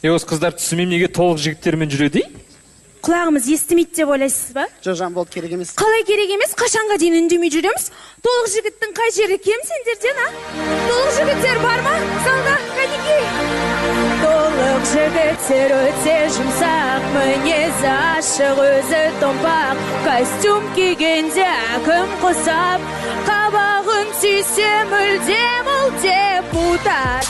Осы қыздар түсім неге толық жігіттермен жүреді? Құлағымыз естімейді деп ойлайсыз ба? Жан болды, керек емес. Қалай керек емес, қашанға дейін үндемей жүреміз? Толық жігіттің қай жері кем сендерден, а? Толық жігіттер бар ма? Залда, кәнекей. Толық жігіттер өте жұмсақ, мінезі ашық, өзі томпақ, костюм кигенде кім қосап, қабағын сүйсе мүлдем ол депутат.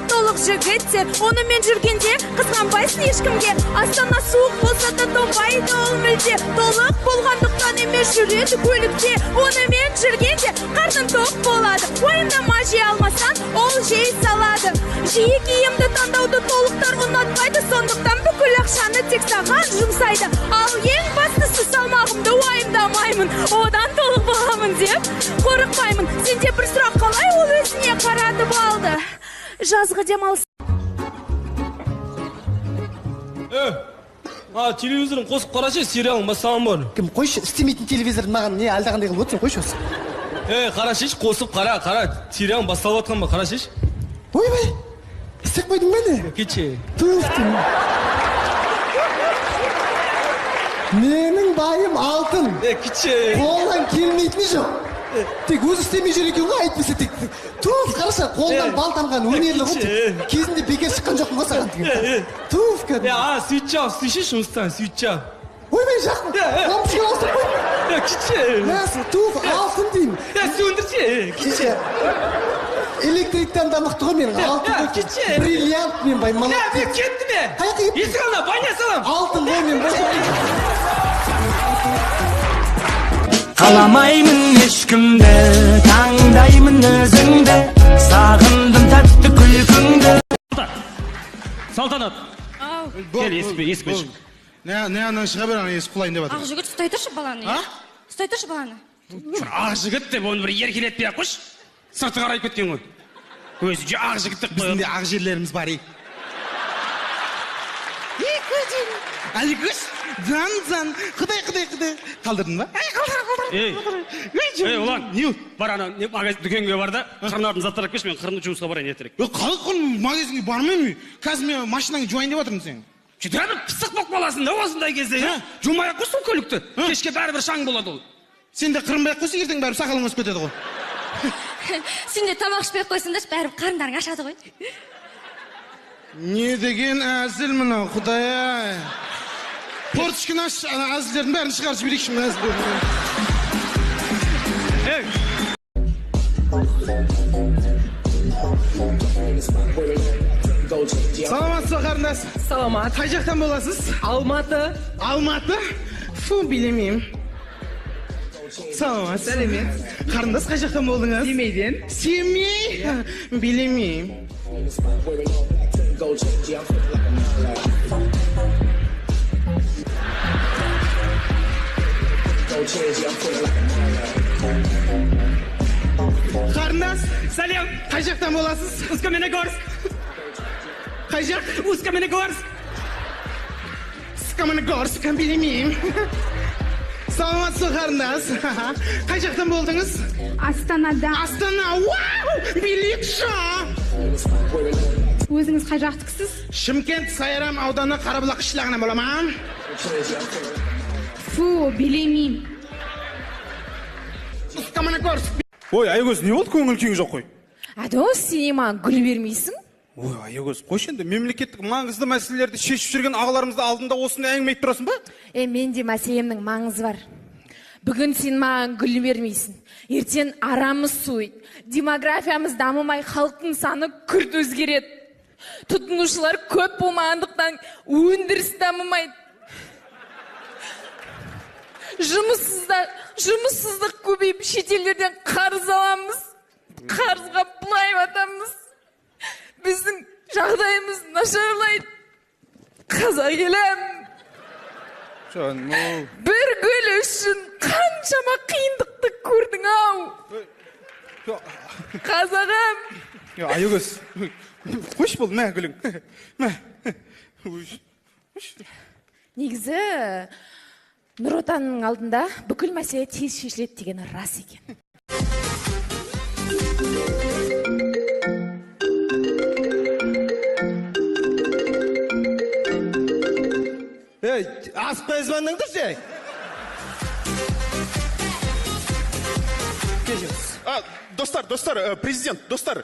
Толық жігіттер, онымен жүргенде қызғанбайсың ешкімге. Астана суық болса да томпайды ол мүлде. Толық болғандықтан емес жүреді көлікте. Онымен жүргенде қарның тоқ болады. Уайымдама жей алмасан, ол жей салады. Жиі киімді таңдауды толықтар ұнатпайды, сондықтан бүкіл ақшаны тек саған жұмсайды. Ал ең бастысы салмағымды уайымдамаймын, одан толық боламын деп қорықпаймын. Сенде бір сұрақ қалай, ол өзіне қаратып алды. Жазғы демалыс. Телевизорын қосып қарашы, сериалың бастаған бар. Кім, қойшы, істемейтін телевизор маған не алдағандай қылып отырсың, қойшы осы. Қарашыш, қосып қара, сериалың басталып жатқан ба, қарашыш? Ойбай, істеп қойдың ба не? Кетші. Туфтың. Менің байым алтын. Кетші. Қолдан келмейтіні жоқ. Тек өзі істемей жүр екен ғой, айтпаса тек. Туф, қараша, қолдан бал тамған өнерлі ғой. Кезінде бекер шыққан жоқпын ғой саған деген. Туф, кәді. Сөйтші, жұмыстан, сөйтші. Ойбай, жақын. Лампышқа алысып қой. Кетші. Мәсі, туф, алтын деймін. Сөндірші, кетші. Электриктен да мықты ғой менің алтын. Кетші. Бриллиант мен бай, молодец. Кетті ме? Қайқы ет. Есік алына, баня салам. Алтын ғой мен бай. Қаламаймын ешкімді, таңдаймын өзіңді, сағындым тәтті күлкіңді. Салтанат. Кел, есікпен шық. Не анан шыға бер, ана есік құлайын деп жатыр. Ақ жігіт ұстай тұршы баланы. Ұстай тұршы баланы. Ақ жігіт деп оны бір еркелетпей ақ қойшы. Сырты қарайып кеткен ғой. Өзі ақ жігітті Біздің де ақ жерлеріміз бар, ей. Аликөш, жан, құдай. Қалдырдың ба? Ей, ұлан, бар ана дүкенге бар да, қырнардың заттар әкпеш, мен қырынды жұмысқа барайын етерек. Қалай қырын магазинге бармаймын? Қазір мен машинаңы жуайын деп жатырмын сен. Жүдірәбір пысық боқ боласың да осындай кезде, жумай-ақ қойсын көлікті. Кешке бәрібір шаң болады ол. Сен де қырынбай-ақ қойсын, ертең бәрібір сақалың өсіп кетеді ғой. Сен де тамақ ішпей-ақ қойсыңдаршы, бәрібір қарындарың ашады ғой. Не деген әзіл мынау, құдай-ай. Портышкін әзілдердің бәрін шығарып жіберейікші мен әзілдерін. Саламатсыз қарындас. Саламат. Қай жақтан боласыз? Алматы. Алматы? Фу, білемеймін. Саламат. Сәлемет. Қарындас, қай жақтан болдыңыз? Семейден. Семей? Білемеймін. Қарындас, Сәлем, қай жақтан боласыз? Усть-Каменогорск. Қай жақ? Усть-Каменогорск. Усть-Каменогорск, білемеймін. Саламатсыз қарындас. Қай жақтан болдыңыз? Астанада. Астана, вау! Билікші! Өзіңіз қай жақтықсыз? Шымкент Сайрам ауданы Қарабұлақ қышлағына боламын. Фу, білемеймін. Усть-Каменогорск. Ой, Айгөз, не болды, көңіл күйің жоқ қой? Адос, сен маған гүл бермейсің? Ой, Айгөз, қойшы енді мемлекеттік маңызды мәселелерді шешіп жүрген ағаларымызды алдында осындай әңгіме айтып тұрасың ба? Менде мәселемнің маңызы бар. Бүгін сен маған гүл бермейсің. Ертең арамыз суиды. Демографиямыз дамымай, халықтың саны күрт өзгереді. Тұтынушылар көп болмағандықтан өндіріс дамымайды. Жұмыссыздық көбейіп, шетелдерден қарыз аламыз. Қарызға бұлай батамыз. Біздің жағдайымыз нашарлайды. Қазақ елім. Бір гүл үшін қаншама қиындықты көрдің ау. Қазағым. Айгөз, қойш бол, мә гүлің. Негізі, Нұр Отанның алдында бүкіл мәселе тез шешіледі дегені рас екен. асып қой звондаңдаршы. Достар, президент, достар.